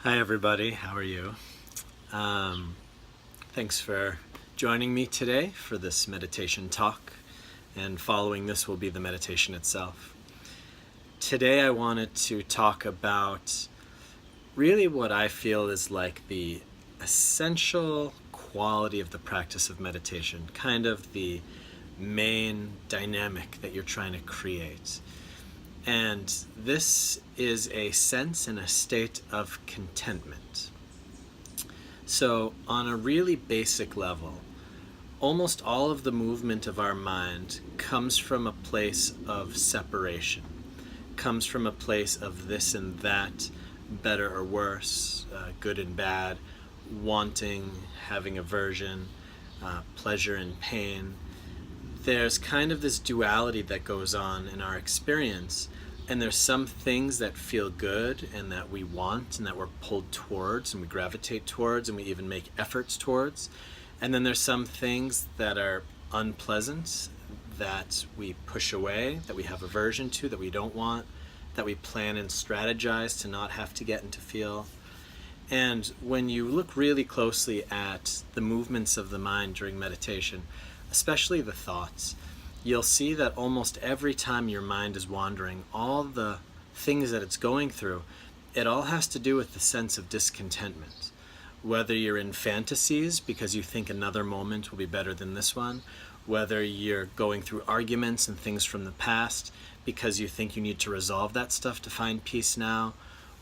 Hi everybody, how are you? Thanks for joining me today for this meditation talk, and following this will be the meditation itself. Today I wanted to talk about really what I feel is like the essential quality of the practice of meditation, kind of the main dynamic that you're trying to create. And this is a sense and a state of contentment. So, on a really basic level, almost all of the movement of our mind comes from a place of separation, comes from a place of this and that, better or worse, good and bad, wanting, having aversion, pleasure and pain. There's kind of this duality that goes on in our experience, and there's some things that feel good and that we want and that we're pulled towards and we gravitate towards and we even make efforts towards. And then there's some things that are unpleasant that we push away, that we have aversion to, that we don't want, that we plan and strategize to not have to get into feel. And when you look really closely at the movements of the mind during meditation, especially the thoughts, you'll see that almost every time your mind is wandering, all the things that it's going through, it all has to do with the sense of discontentment. Whether you're in fantasies because you think another moment will be better than this one, whether you're going through arguments and things from the past because you think you need to resolve that stuff to find peace now,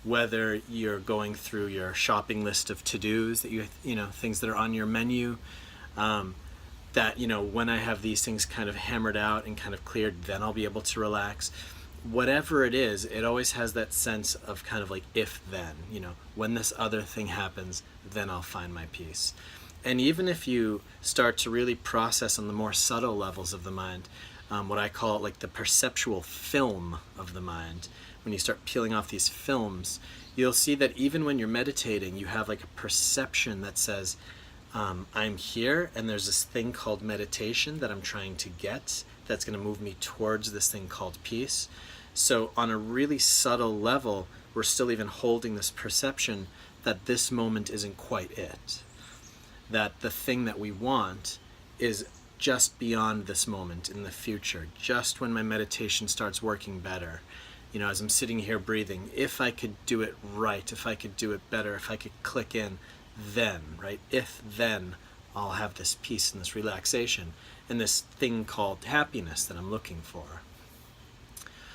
whether you're going through your shopping list of to-dos that things that are on your menu, that when I have these things kind of hammered out and kind of cleared, then I'll be able to relax. Whatever it is, it always has that sense of kind of like if then, when this other thing happens, then I'll find my peace. And even if you start to really process on the more subtle levels of the mind, what I call like the perceptual film of the mind, when you start peeling off these films, you'll see that even when you're meditating, you have like a perception that says, I'm here and there's this thing called meditation that I'm trying to get that's going to move me towards this thing called peace. So on a really subtle level, we're still even holding this perception that this moment isn't quite it. That the thing that we want is just beyond this moment in the future, just when my meditation starts working better. As I'm sitting here breathing, if I could do it right, if I could do it better, if I could click in, then, right? If then, I'll have this peace and this relaxation and this thing called happiness that I'm looking for.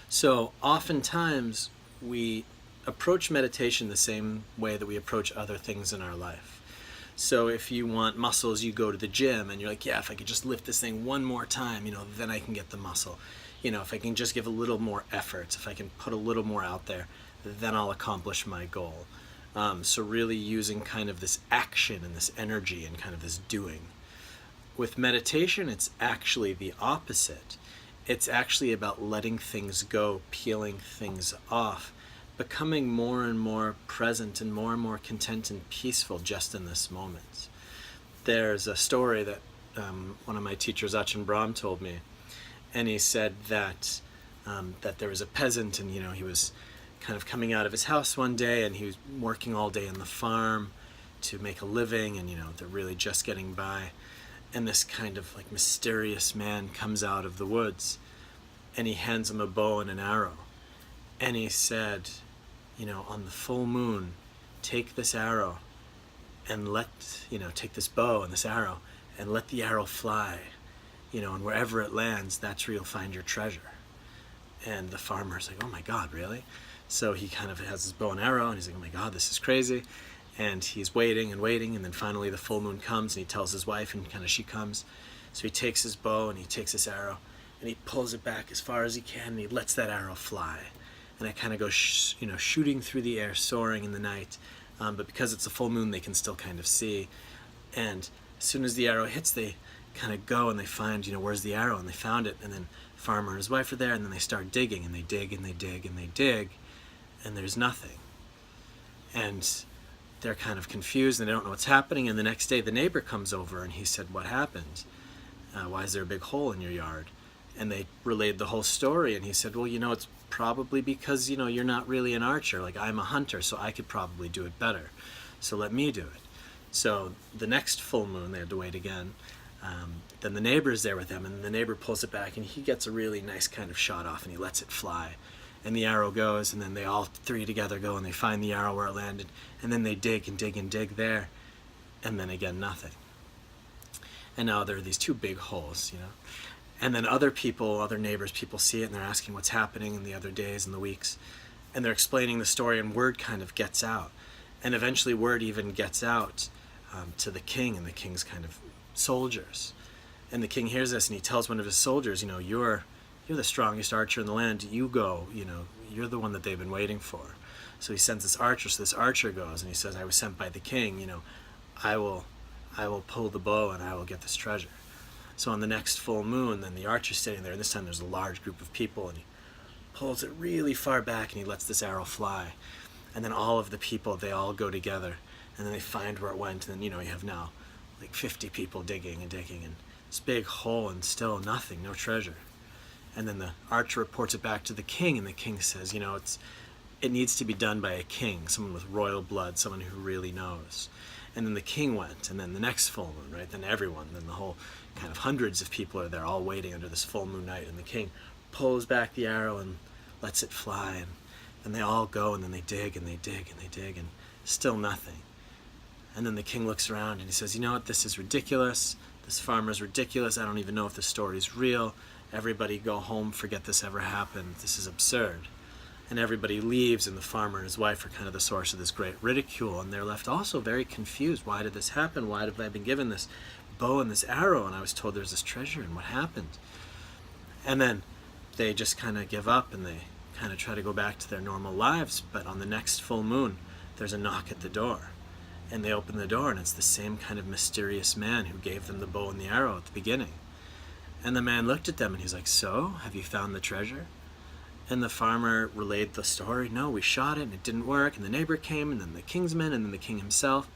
So oftentimes we approach meditation the same way that we approach other things in our life. So if you want muscles, you go to the gym and you're like, yeah, if I could just lift this thing one more time, then I can get the muscle. If I can just give a little more effort, if I can put a little more out there, then I'll accomplish my goal. So really using kind of this action and this energy and kind of this doing. With meditation, it's actually the opposite. It's actually about letting things go, peeling things off, becoming more and more present and more content and peaceful just in this moment. There's a story that one of my teachers, Ajahn Brahm, told me, and he said that there was a peasant, and he was kind of coming out of his house one day, and he was working all day on the farm to make a living, and they're really just getting by. And this kind of like mysterious man comes out of the woods, and he hands him a bow and an arrow, and he said, on the full moon, take this arrow and take this bow and this arrow and let the arrow fly, and wherever it lands, that's where you'll find your treasure. And the farmer's like, oh my God, really? So he kind of has his bow and arrow, and he's like, oh my God, this is crazy. And he's waiting, and then finally the full moon comes, and he tells his wife, and kind of she comes. So he takes his bow, and he takes this arrow, and he pulls it back as far as he can, and he lets that arrow fly. And it kind of goes, shooting through the air, soaring in the night. But because it's a full moon, they can still kind of see. And as soon as the arrow hits, they kind of go, and they find, where's the arrow? And they found it, and then the farmer and his wife are there, and then they start digging, and they dig, and they dig, and they dig, and there's nothing. And they're kind of confused and they don't know what's happening. And the next day the neighbor comes over and he said, what happened? Why is there a big hole in your yard? And they relayed the whole story, and he said, well, it's probably because, you're not really an archer. Like, I'm a hunter, so I could probably do it better. So let me do it. So the next full moon, they had to wait again. Then the neighbor's there with them, and the neighbor pulls it back, and he gets a really nice kind of shot off, and he lets it fly. And the arrow goes, and then they all three together go, and they find the arrow where it landed, and then they dig and dig and dig there, and then again, nothing. And now there are these two big holes, And then other neighbors, people see it, and they're asking what's happening in the other days and the weeks, and they're explaining the story, and word kind of gets out. And eventually word even gets out to the king and the king's kind of soldiers. And the king hears this, and he tells one of his soldiers, you're the strongest archer in the land. You go, you're the one that they've been waiting for. So he sends this archer. So this archer goes, and he says, I was sent by the king. I will pull the bow, and I will get this treasure. So on the next full moon, then the archer's sitting there, and this time there's a large group of people, and he pulls it really far back, and he lets this arrow fly. And then all of the people, they all go together, and then they find where it went, and then, you have now like 50 people digging and digging, and this big hole, and still nothing, no treasure. And then the archer reports it back to the king, and the king says, it needs to be done by a king, someone with royal blood, someone who really knows. And then the king went, and then the next full moon, right? Then everyone, then the whole kind of hundreds of people are there all waiting under this full moon night, and the king pulls back the arrow and lets it fly, and they all go, and then they dig and they dig and they dig, and still nothing. And then the king looks around and he says, what, this is ridiculous. This farmer's ridiculous. I don't even know if the story's real. Everybody go home, forget this ever happened. This is absurd. And everybody leaves, and the farmer and his wife are kind of the source of this great ridicule, and they're left also very confused. Why did this happen? Why have I been given this bow and this arrow, and I was told there's this treasure, and what happened? And then they just kind of give up, and they kind of try to go back to their normal lives. But on the next full moon, there's a knock at the door, and they open the door, and it's the same kind of mysterious man who gave them the bow and the arrow at the beginning. And the man looked at them, and he's like, so, have you found the treasure? And the farmer relayed the story. No, we shot it, and it didn't work. And the neighbor came, and then the king's men, and then the king himself.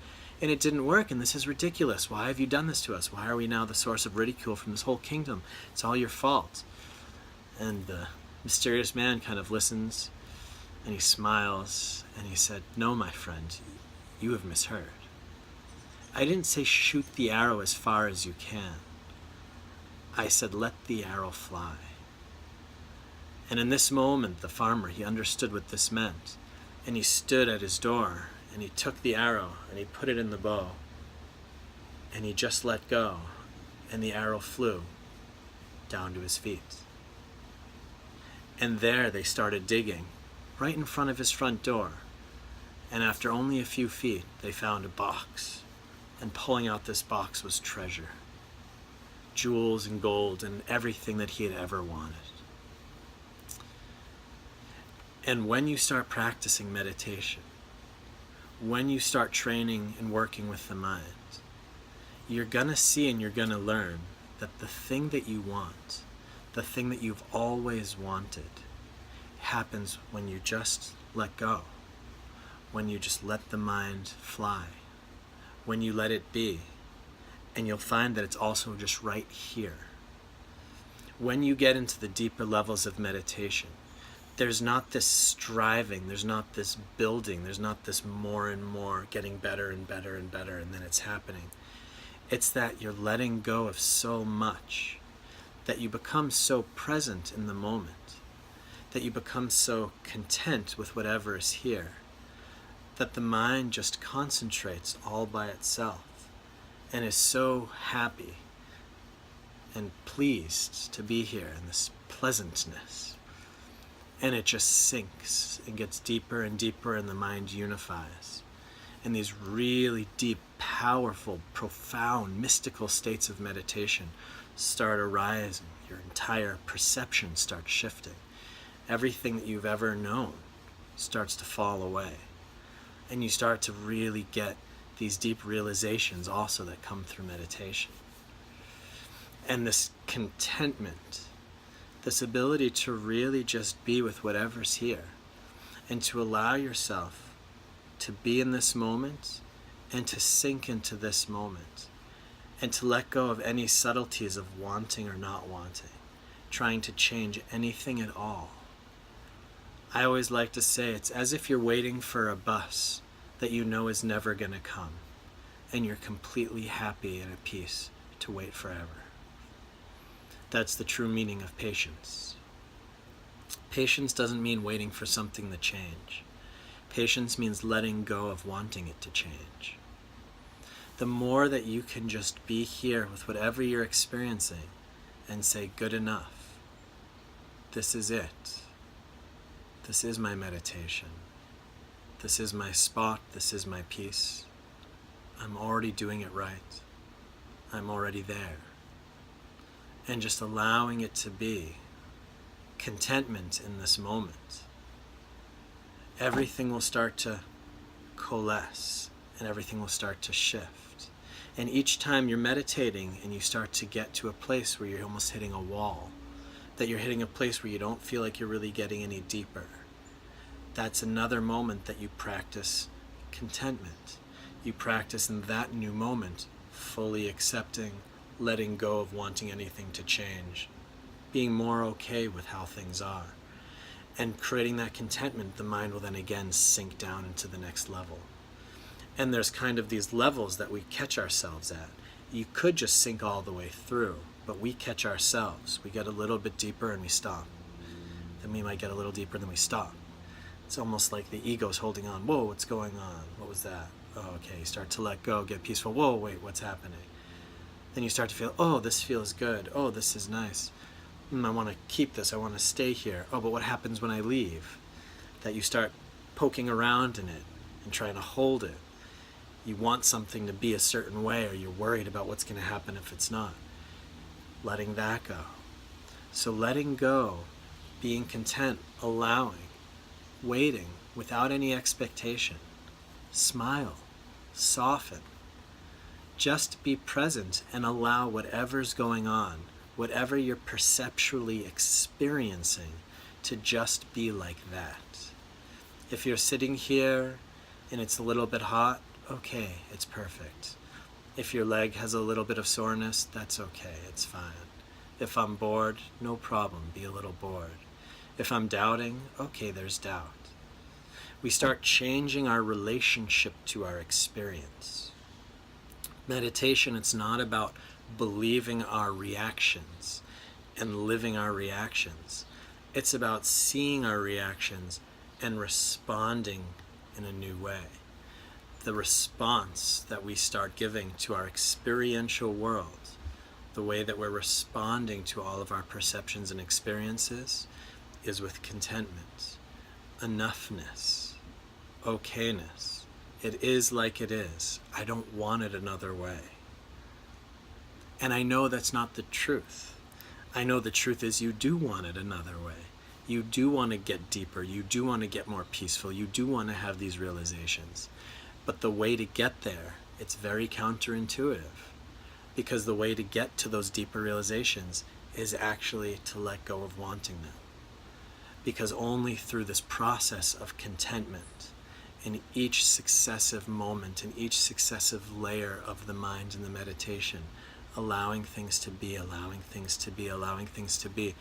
And it didn't work, and this is ridiculous. Why have you done this to us? Why are we now the source of ridicule from this whole kingdom? It's all your fault. And the mysterious man kind of listens, and he smiles, and he said, no, my friend, you have misheard. I didn't say shoot the arrow as far as you can. I said let the arrow fly. And in this moment, the farmer, he understood what this meant. And he stood at his door, and he took the arrow, and he put it in the bow. And he just let go, and the arrow flew down to his feet. And there they started digging, right in front of his front door. And after only a few feet, they found a box. And pulling out this box was treasure. Jewels and gold and everything that he had ever wanted. And when you start practicing meditation, when you start training and working with the mind, you're going to see and you're going to learn that the thing that you want, the thing that you've always wanted, happens when you just let go, when you just let the mind fly, when you let it be. And you'll find that it's also just right here. When you get into the deeper levels of meditation, there's not this striving, there's not this building, there's not this more and more getting better and better and better, and then it's happening. It's that you're letting go of so much that you become so present in the moment, that you become so content with whatever is here, that the mind just concentrates all by itself and is so happy and pleased to be here in this pleasantness. And it just sinks and gets deeper and deeper, and the mind unifies. And these really deep, powerful, profound, mystical states of meditation start arising. Your entire perception starts shifting. Everything that you've ever known starts to fall away. And you start to really get these deep realizations also that come through meditation. And this contentment, this ability to really just be with whatever's here, and to allow yourself to be in this moment and to sink into this moment, and to let go of any subtleties of wanting or not wanting, trying to change anything at all, I always like to say it's as if you're waiting for a bus that you know is never going to come, and you're completely happy and at peace to wait forever. That's the true meaning of patience. Patience doesn't mean waiting for something to change. Patience means letting go of wanting it to change. The more that you can just be here with whatever you're experiencing and say, good enough. This is it. This is my meditation. This is my spot. This is my peace. I'm already doing it right. I'm already there. And just allowing it to be contentment in this moment. Everything will start to coalesce and everything will start to shift. And each time you're meditating and you start to get to a place where you're almost hitting a wall, that you're hitting a place where you don't feel like you're really getting any deeper, that's another moment that you practice contentment. You practice in that new moment fully accepting, letting go of wanting anything to change, being more okay with how things are. And creating that contentment, the mind will then again sink down into the next level. And there's kind of these levels that we catch ourselves at. You could just sink all the way through, but we catch ourselves. We get a little bit deeper and we stop. Then we might get a little deeper, then we stop. It's almost like the ego's holding on. Whoa, what's going on? What was that? Oh, okay, you start to let go, get peaceful. Whoa, wait, what's happening? Then you start to feel, oh, this feels good. Oh, this is nice. I want to keep this. I want to stay here. Oh, but what happens when I leave? That you start poking around in it and trying to hold it. You want something to be a certain way, or you're worried about what's going to happen if it's not. Letting that go. So letting go, being content, allowing, waiting without any expectation. Smile, soften. Just be present and allow whatever's going on, whatever you're perceptually experiencing, to just be like that. If you're sitting here and it's a little bit hot, okay, it's perfect. If your leg has a little bit of soreness, that's okay, it's fine. If I'm bored, no problem, be a little bored. If I'm doubting, okay, there's doubt. We start changing our relationship to our experience. Meditation, it's not about believing our reactions and living our reactions. It's about seeing our reactions and responding in a new way. The response that we start giving to our experiential world, the way that we're responding to all of our perceptions and experiences, is with contentment, enoughness, okayness. It is like it is. I don't want it another way. And I know that's not the truth. I know the truth is you do want it another way. You do want to get deeper. You do want to get more peaceful. You do want to have these realizations. But the way to get there, it's very counterintuitive. Because the way to get to those deeper realizations is actually to let go of wanting them. Because only through this process of contentment, in each successive moment, in each successive layer of the mind in the meditation, allowing things to be, allowing things to be, allowing things to be,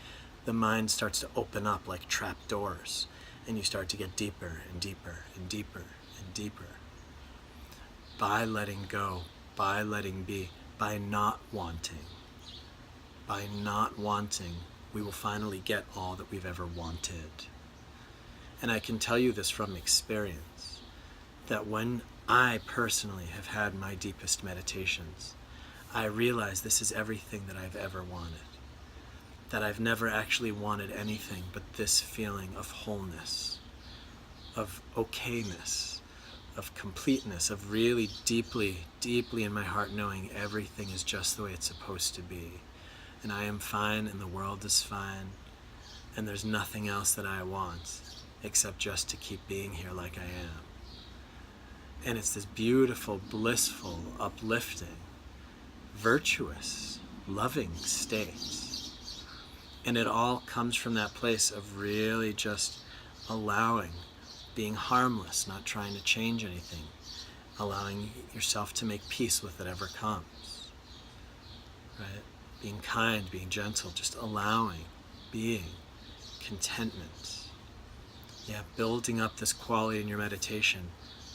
the mind starts to open up like trap doors, and you start to get deeper and deeper and deeper and deeper. By letting go, by letting be, by not wanting. By not wanting, we will finally get all that we've ever wanted. And I can tell you this from experience, that when I personally have had my deepest meditations, I realize this is everything that I've ever wanted. That I've never actually wanted anything but this feeling of wholeness, of okayness, of completeness, of really deeply, deeply in my heart knowing everything is just the way it's supposed to be. And I am fine, and the world is fine, and there's nothing else that I want except just to keep being here like I am. And it's this beautiful, blissful, uplifting, virtuous, loving state. And it all comes from that place of really just allowing, being harmless, not trying to change anything, allowing yourself to make peace with whatever comes, right? Being kind, being gentle, just allowing, being, contentment. Yeah, building up this quality in your meditation,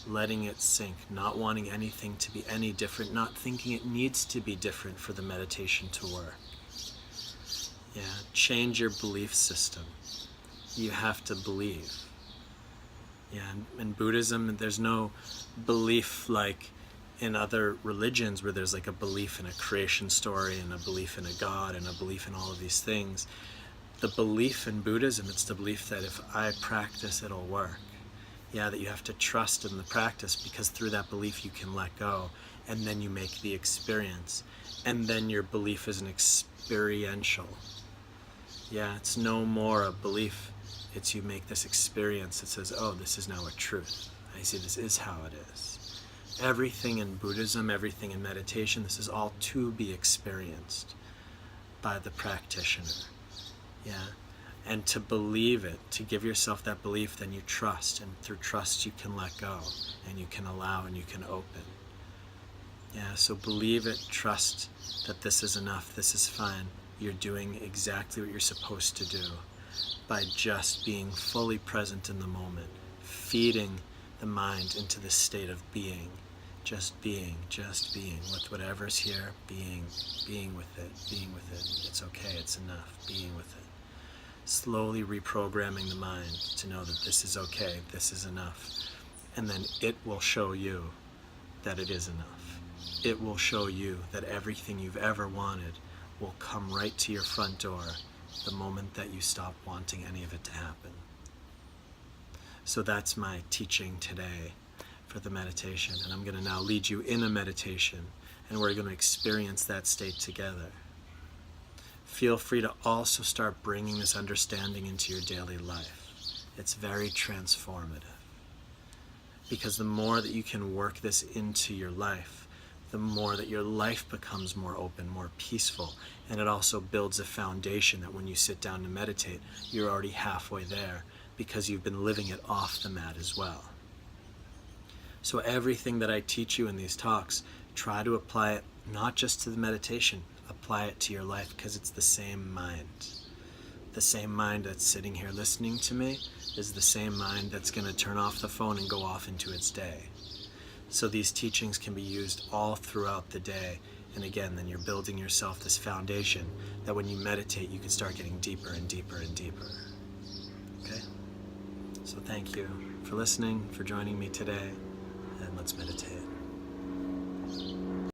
letting it sink, not wanting anything to be any different, not thinking it needs to be different for the meditation to work. Yeah, change your belief system. You have to believe. Yeah, in Buddhism, there's no belief like in other religions where there's like a belief in a creation story and a belief in a God and a belief in all of these things. The belief in Buddhism, it's the belief that if I practice, it'll work. Yeah, that you have to trust in the practice, because through that belief you can let go, and then you make the experience. And then your belief is an experiential. Yeah, it's no more a belief. It's you make this experience that says, oh, this is now a truth. I see this is how it is. Everything in Buddhism, everything in meditation, this is all to be experienced by the practitioner. Yeah. And to believe it, to give yourself that belief, then you trust. And through trust you can let go, and you can allow, and you can open. Yeah, so believe it, trust that this is enough, this is fine. You're doing exactly what you're supposed to do by just being fully present in the moment, feeding the mind into this state of being, just being with whatever's here, being with it, It's okay, it's enough, being with it. Slowly reprogramming the mind to know that this is okay, this is enough, and then it will show you that it is enough. It will show you that everything you've ever wanted will come right to your front door the moment that you stop wanting any of it to happen. So that's my teaching today for the meditation, and I'm going to now lead you in a meditation, and we're going to experience that state together. Feel free to also start bringing this understanding into your daily life. It's very transformative, because the more that you can work this into your life, the more that your life becomes more open, more peaceful, and it also builds a foundation that when you sit down to meditate, you're already halfway there, because you've been living it off the mat as well. So everything that I teach you in these talks, try to apply it not just to the meditation, apply it to your life, because it's the same mind. The same mind that's sitting here listening to me is the same mind that's going to turn off the phone and go off into its day. So these teachings can be used all throughout the day, and again, then you're building yourself this foundation that when you meditate, you can start getting deeper and deeper and deeper. Okay? So thank you for listening, for joining me today, and let's meditate.